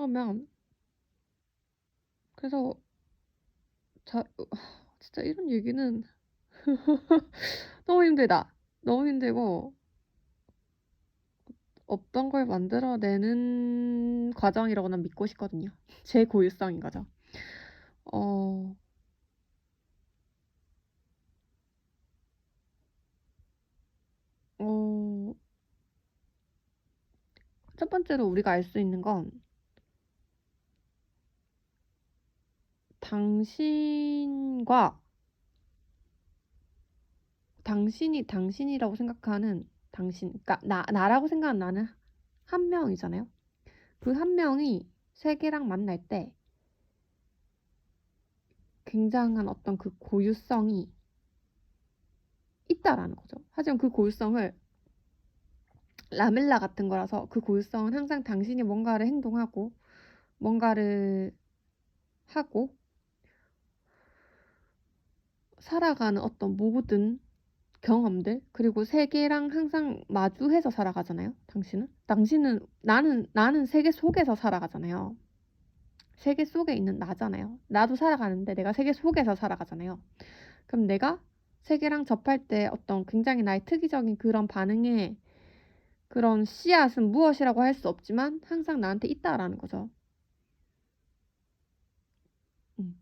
싸우면 그래서 자 진짜 이런 얘기는 너무 힘들다. 너무 힘들고 없던 걸 만들어내는 과정이라고 난 믿고 싶거든요. 제 고유성인 거죠. 어 어 첫 번째로 우리가 알 수 있는 건 당신과 당신이 당신이라고 생각하는 당신, 그러니까 나라고 생각하는 나는 한 명이잖아요. 그 한 명이 세계랑 만날 때 굉장한 어떤 그 고유성이 있다라는 거죠. 하지만 그 고유성을 라멜라 같은 거라서 그 고유성은 항상 당신이 뭔가를 행동하고 뭔가를 하고 살아가는 어떤 모든 경험들, 그리고 세계랑 항상 마주해서 살아가잖아요. 당신은 나는 세계 속에서 살아가잖아요. 세계 속에 있는 나잖아요. 나도 살아가는데 내가 세계 속에서 살아가잖아요. 그럼 내가 세계랑 접할 때 어떤 굉장히 나의 특이적인 그런 반응의 그런 씨앗은 무엇이라고 할 수 없지만 항상 나한테 있다라는 거죠. 음,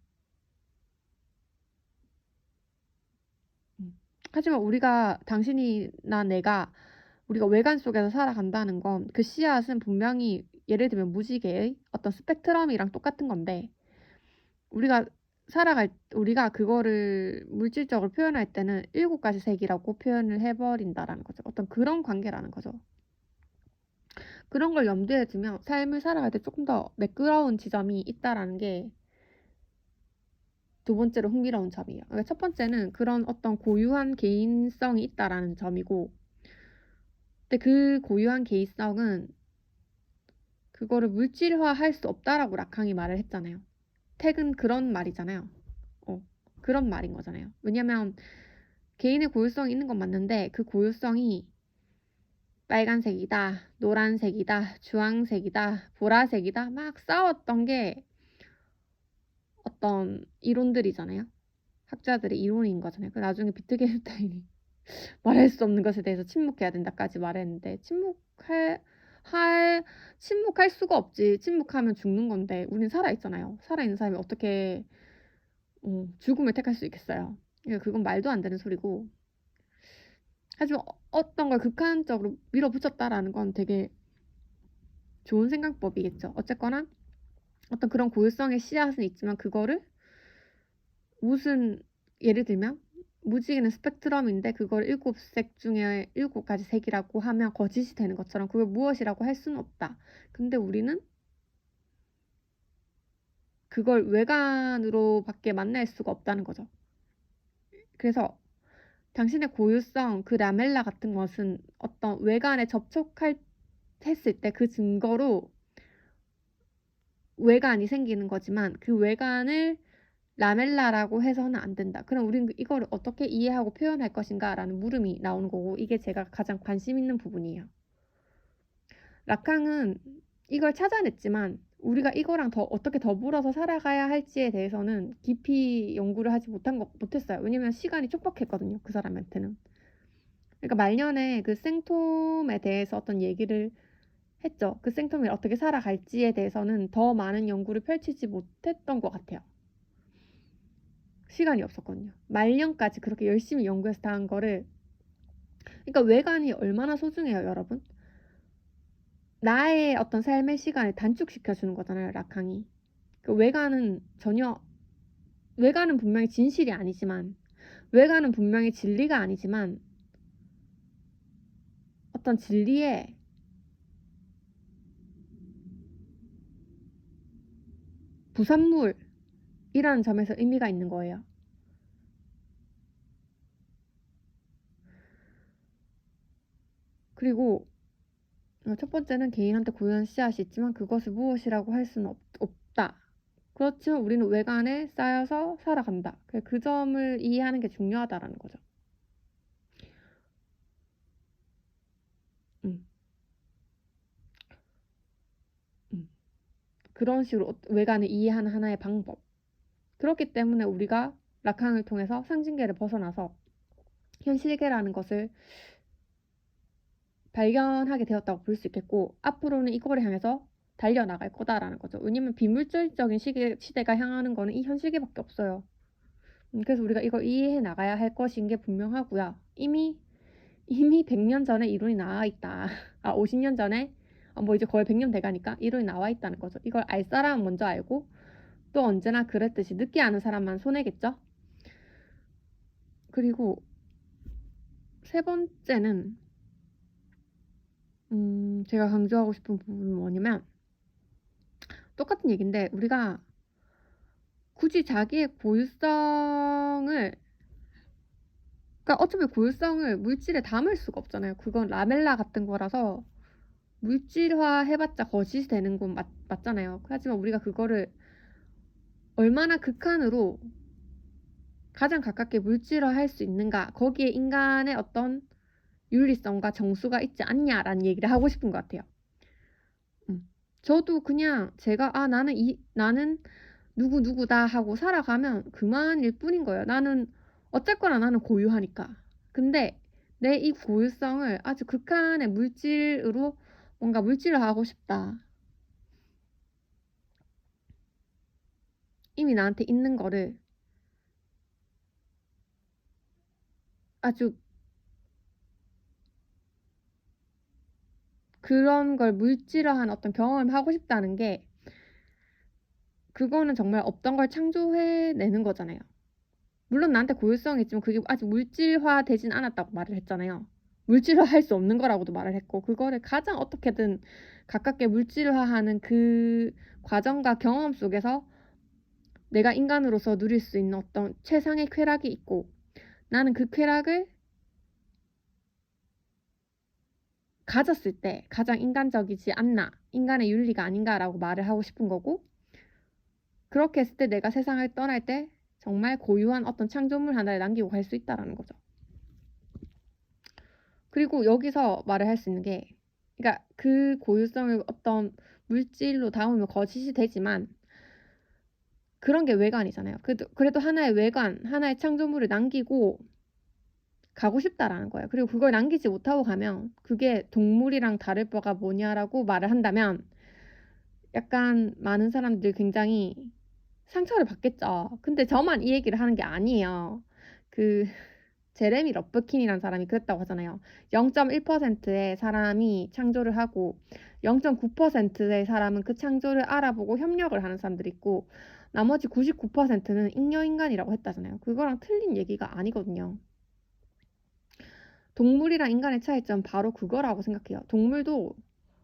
음. 하지만 당신이나 내가 우리가 외관 속에서 살아간다는 건 그 씨앗은 분명히 예를 들면 무지개의 어떤 스펙트럼이랑 똑같은 건데 우리가 우리가 그거를 물질적으로 표현할 때는 7가지 색이라고 표현을 해 버린다라는 거죠. 어떤 그런 관계라는 거죠. 그런 걸 염두에 두면 삶을 살아갈 때 조금 더 매끄러운 지점이 있다라는 게 두 번째로 흥미로운 점이에요. 그러니까 첫 번째는 그런 어떤 고유한 개인성이 있다라는 점이고, 근데 그 고유한 개인성은 그거를 물질화할 수 없다라고 라캉이 말을 했잖아요. 택은 그런 말이잖아요. 어, 그런 말인 거잖아요. 왜냐면 개인의 고유성이 있는 건 맞는데 그 고유성이 빨간색이다, 노란색이다, 주황색이다, 보라색이다 막 싸웠던 게 어떤 이론들이잖아요. 학자들의 이론인 거잖아요. 그 나중에 비트겐슈타인이 말할 수 없는 것에 대해서 침묵해야 된다까지 말했는데 침묵할 수가 없지. 침묵하면 죽는 건데 우린 살아있잖아요. 살아있는 사람이 어떻게 죽음을 택할 수 있겠어요. 그러니까 그건 말도 안 되는 소리고, 하지만 어떤 걸 극한적으로 밀어붙였다라는 건 되게 좋은 생각법이겠죠. 어쨌거나 어떤 그런 고유성의 씨앗은 있지만 그거를 무슨 예를 들면 무지개는 스펙트럼인데 그걸 7색 중에 7가지 색이라고 하면 거짓이 되는 것처럼 그걸 무엇이라고 할 수는 없다. 근데 우리는 그걸 외관으로밖에 만날 수가 없다는 거죠. 그래서 당신의 고유성, 그 라멜라 같은 것은 어떤 외관에 했을 때 그 증거로 외관이 생기는 거지만 그 외관을 라멜라라고 해서는 안 된다. 그럼 우리는 이거를 어떻게 이해하고 표현할 것인가 라는 물음이 나오는 거고, 이게 제가 가장 관심 있는 부분이에요. 라캉은 이걸 찾아냈지만 우리가 이거랑 어떻게 더불어서 살아가야 할지에 대해서는 깊이 연구를 하지 못했어요. 왜냐면 시간이 촉박했거든요. 그 사람한테는. 그러니까 말년에 그 생톰에 대해서 어떤 얘기를 했죠. 그 생톰이 어떻게 살아갈지에 대해서는 더 많은 연구를 펼치지 못했던 것 같아요. 시간이 없었거든요. 말년까지 그렇게 열심히 연구해서 다 한 거를. 그러니까 외관이 얼마나 소중해요, 여러분. 나의 어떤 삶의 시간을 단축시켜주는 거잖아요, 라캉이. 그 외관은 분명히 진실이 아니지만, 외관은 분명히 진리가 아니지만 어떤 진리의 부산물이라는 점에서 의미가 있는 거예요. 그리고 첫 번째는 개인한테 고유한 씨앗이 있지만 그것을 무엇이라고 할 수는 없다. 그렇지만 우리는 외관에 쌓여서 살아간다. 그 점을 이해하는 게 중요하다라는 거죠. 음, 음. 그런 식으로 외관을 이해하는 하나의 방법. 그렇기 때문에 우리가 락항을 통해서 상징계를 벗어나서 현실계라는 것을 발견하게 되었다고 볼 수 있겠고, 앞으로는 이거를 향해서 달려나갈 거다라는 거죠. 왜냐면 비물질적인 시대가 향하는 거는 이 현실계밖에 없어요. 그래서 우리가 이걸 이해해 나가야 할 것인 게 분명하고요. 이미 100년 전에 이론이 나와 있다. 50년 전에 뭐 이제 거의 100년 돼가니까 이론이 나와 있다는 거죠. 이걸 알 사람은 먼저 알고, 또 언제나 그랬듯이 늦게 아는 사람만 손해겠죠. 그리고 세 번째는 제가 강조하고 싶은 부분은 뭐냐면, 똑같은 얘기인데 우리가 굳이 자기의 고유성을, 그러니까 어차피 고유성을 물질에 담을 수가 없잖아요. 그건 라멜라 같은 거라서 물질화 해봤자 거짓이 되는 건 맞잖아요. 하지만 우리가 그거를 얼마나 극한으로 가장 가깝게 물질화 할 수 있는가, 거기에 인간의 어떤 윤리성과 정수가 있지 않냐라는 얘기를 하고 싶은 것 같아요. 저도 그냥 제가 나는 누구다 하고 살아가면 그만일 뿐인 거예요. 어쨌거나 나는 고유하니까. 근데 내 이 고유성을 아주 극한의 물질으로 뭔가 물질화하고 싶다. 이미 나한테 있는 거를 아주 그런 걸 물질화한 어떤 경험을 하고 싶다는 게, 그거는 정말 없던 걸 창조해내는 거잖아요. 물론 나한테 고유성이 있지만 그게 아직 물질화 되진 않았다고 말을 했잖아요. 물질화 할 수 없는 거라고도 말을 했고, 그거를 가장 어떻게든 가깝게 물질화하는 그 과정과 경험 속에서 내가 인간으로서 누릴 수 있는 어떤 최상의 쾌락이 있고, 나는 그 쾌락을 가졌을 때 가장 인간적이지 않나, 인간의 윤리가 아닌가라고 말을 하고 싶은 거고, 그렇게 했을 때 내가 세상을 떠날 때 정말 고유한 어떤 창조물 하나를 남기고 갈 수 있다라는 거죠. 그리고 여기서 말을 할 수 있는 게, 그러니까 그 고유성을 어떤 물질로 담으면 거짓이 되지만 그런 게 외관이잖아요. 그래도 하나의 외관, 하나의 창조물을 남기고 가고 싶다라는 거예요. 그리고 그걸 남기지 못하고 가면 그게 동물이랑 다를 바가 뭐냐라고 말을 한다면 약간 많은 사람들이 굉장히 상처를 받겠죠. 근데 저만 이 얘기를 하는 게 아니에요. 제레미 러프킨이라는 사람이 그랬다고 하잖아요. 0.1%의 사람이 창조를 하고 0.9%의 사람은 그 창조를 알아보고 협력을 하는 사람들이 있고, 나머지 99%는 잉여인간이라고 했다잖아요. 그거랑 틀린 얘기가 아니거든요. 동물이랑 인간의 차이점 바로 그거라고 생각해요. 동물도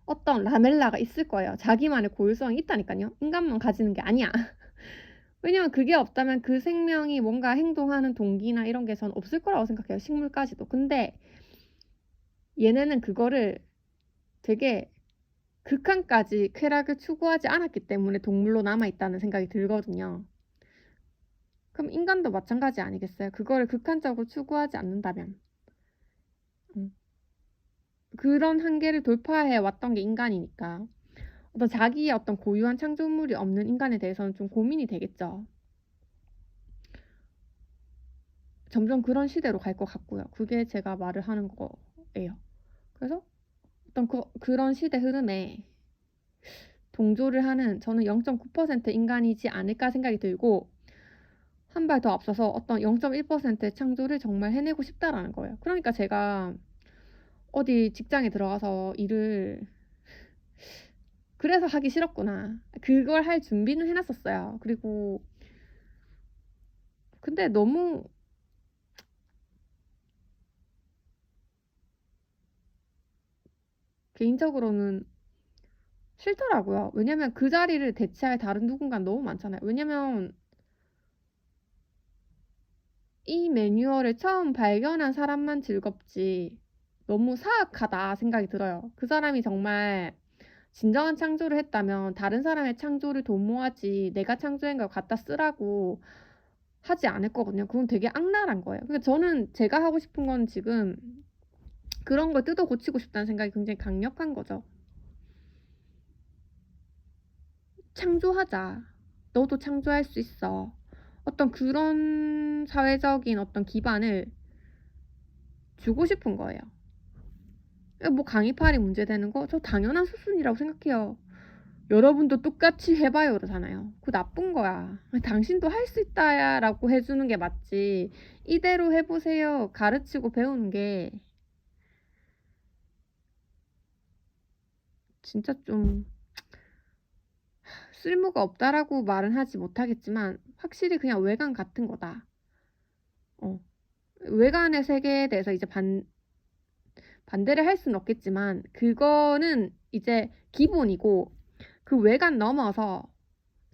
어떤 라멜라가 있을 거예요. 자기만의 고유성이 있다니까요. 인간만 가지는 게 아니야. 왜냐면 그게 없다면 그 생명이 뭔가 행동하는 동기나 이런 게 전 없을 거라고 생각해요. 식물까지도. 근데 얘네는 그거를 되게 극한까지 쾌락을 추구하지 않았기 때문에 동물로 남아있다는 생각이 들거든요. 그럼 인간도 마찬가지 아니겠어요? 그거를 극한적으로 추구하지 않는다면. 그런 한계를 돌파해 왔던 게 인간이니까 어떤 자기의 어떤 고유한 창조물이 없는 인간에 대해서는 좀 고민이 되겠죠. 점점 그런 시대로 갈 것 같고요. 그게 제가 말을 하는 거예요. 그래서 어떤 그런 시대 흐름에 동조를 하는, 저는 0.9% 인간이지 않을까 생각이 들고, 한 발 더 앞서서 어떤 0.1%의 창조를 정말 해내고 싶다라는 거예요. 그러니까 제가 어디 직장에 들어가서 일을 그래서 하기 싫었구나, 그걸 할 준비는 해놨었어요. 그리고 근데 너무 개인적으로는 싫더라고요. 왜냐면 그 자리를 대체할 다른 누군가는 너무 많잖아요. 왜냐면 이 매뉴얼을 처음 발견한 사람만 즐겁지 너무 사악하다 생각이 들어요. 그 사람이 정말 진정한 창조를 했다면 다른 사람의 창조를 도모하지 내가 창조한 걸 갖다 쓰라고 하지 않을 거거든요. 그건 되게 악랄한 거예요. 그러니까 저는 제가 하고 싶은 건 지금 그런 걸 뜯어 고치고 싶다는 생각이 굉장히 강력한 거죠. 창조하자. 너도 창조할 수 있어. 어떤 그런 사회적인 어떤 기반을 주고 싶은 거예요. 뭐 강의팔이 문제되는 거 저 당연한 수순이라고 생각해요. 여러분도 똑같이 해봐요 그러잖아요. 그거 나쁜 거야. 당신도 할 수 있다야 라고 해주는 게 맞지. 이대로 해보세요. 가르치고 배우는 게 진짜 좀 쓸모가 없다라고 말은 하지 못하겠지만 확실히 그냥 외관 같은 거다. 외관의 세계에 대해서 이제 반대를 할 수는 없겠지만 그거는 이제 기본이고 그 외관 넘어서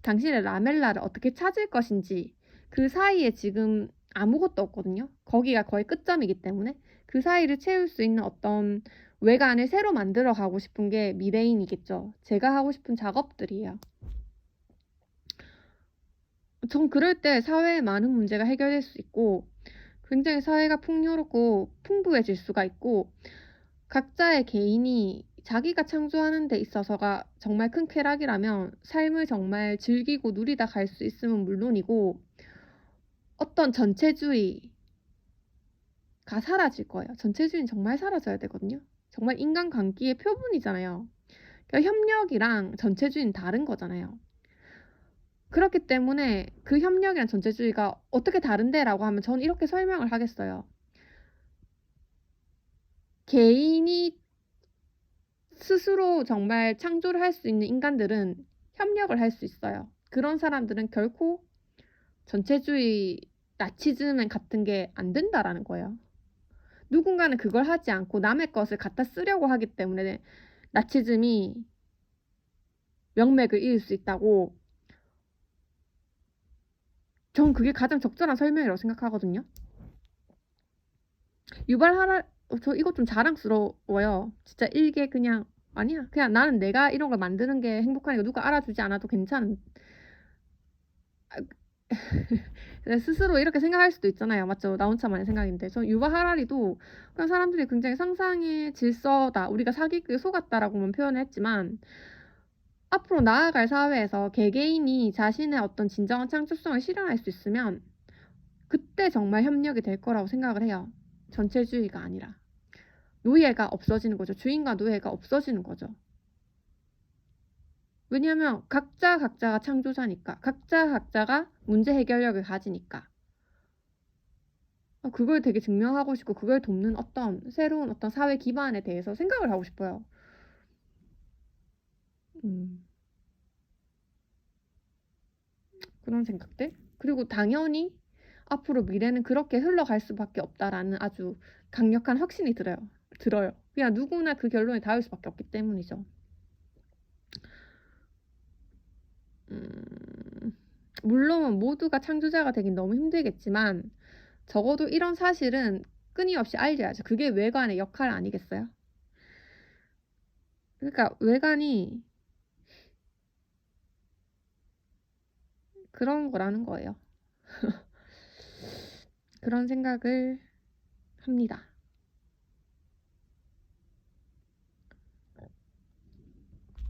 당신의 라멜라를 어떻게 찾을 것인지 그 사이에 지금 아무것도 없거든요. 거기가 거의 끝점이기 때문에 그 사이를 채울 수 있는 어떤 외관을 새로 만들어 가고 싶은 게 미래인이겠죠. 제가 하고 싶은 작업들이에요. 전 그럴 때 사회의 많은 문제가 해결될 수 있고 굉장히 사회가 풍요롭고 풍부해질 수가 있고 각자의 개인이 자기가 창조하는 데 있어서가 정말 큰 쾌락이라면 삶을 정말 즐기고 누리다 갈 수 있으면 물론이고 어떤 전체주의가 사라질 거예요. 전체주의는 정말 사라져야 되거든요. 정말 인간관계의 표본이잖아요. 그러니까 협력이랑 전체주의는 다른 거잖아요. 그렇기 때문에 그 협력이랑 전체주의가 어떻게 다른데? 라고 하면 저는 이렇게 설명을 하겠어요. 개인이 스스로 정말 창조를 할 수 있는 인간들은 협력을 할 수 있어요. 그런 사람들은 결코 전체주의, 나치즘 같은 게 안 된다라는 거예요. 누군가는 그걸 하지 않고 남의 것을 갖다 쓰려고 하기 때문에 나치즘이 명맥을 이을 수 있다고 전 그게 가장 적절한 설명이라고 생각하거든요. 유발하라 저 이거 좀 자랑스러워요. 진짜 일개 그냥 아니야. 그냥 나는 내가 이런 걸 만드는 게 행복하니까 누가 알아주지 않아도 괜찮은 스스로 이렇게 생각할 수도 있잖아요. 맞죠? 나 혼자만의 생각인데. 저 유발 하라리도 그냥 사람들이 굉장히 상상의 질서다. 우리가 사기극에 속았다라고만 표현을 했지만 앞으로 나아갈 사회에서 개개인이 자신의 어떤 진정한 창조성을 실현할 수 있으면 그때 정말 협력이 될 거라고 생각을 해요. 전체주의가 아니라. 노예가 없어지는 거죠. 주인과 노예가 없어지는 거죠. 왜냐하면 각자가 창조자니까. 각자가 문제 해결력을 가지니까. 그걸 되게 증명하고 싶고 그걸 돕는 어떤 새로운 어떤 사회 기반에 대해서 생각을 하고 싶어요. 그런 생각들. 그리고 당연히 앞으로 미래는 그렇게 흘러갈 수밖에 없다라는 아주 강력한 확신이 들어요. 그냥 누구나 그 결론에 닿을 수밖에 없기 때문이죠. 물론 모두가 창조자가 되긴 너무 힘들겠지만 적어도 이런 사실은 끊임없이 알려야죠. 그게 외관의 역할 아니겠어요? 그러니까 외관이 그런 거라는 거예요. 그런 생각을 합니다.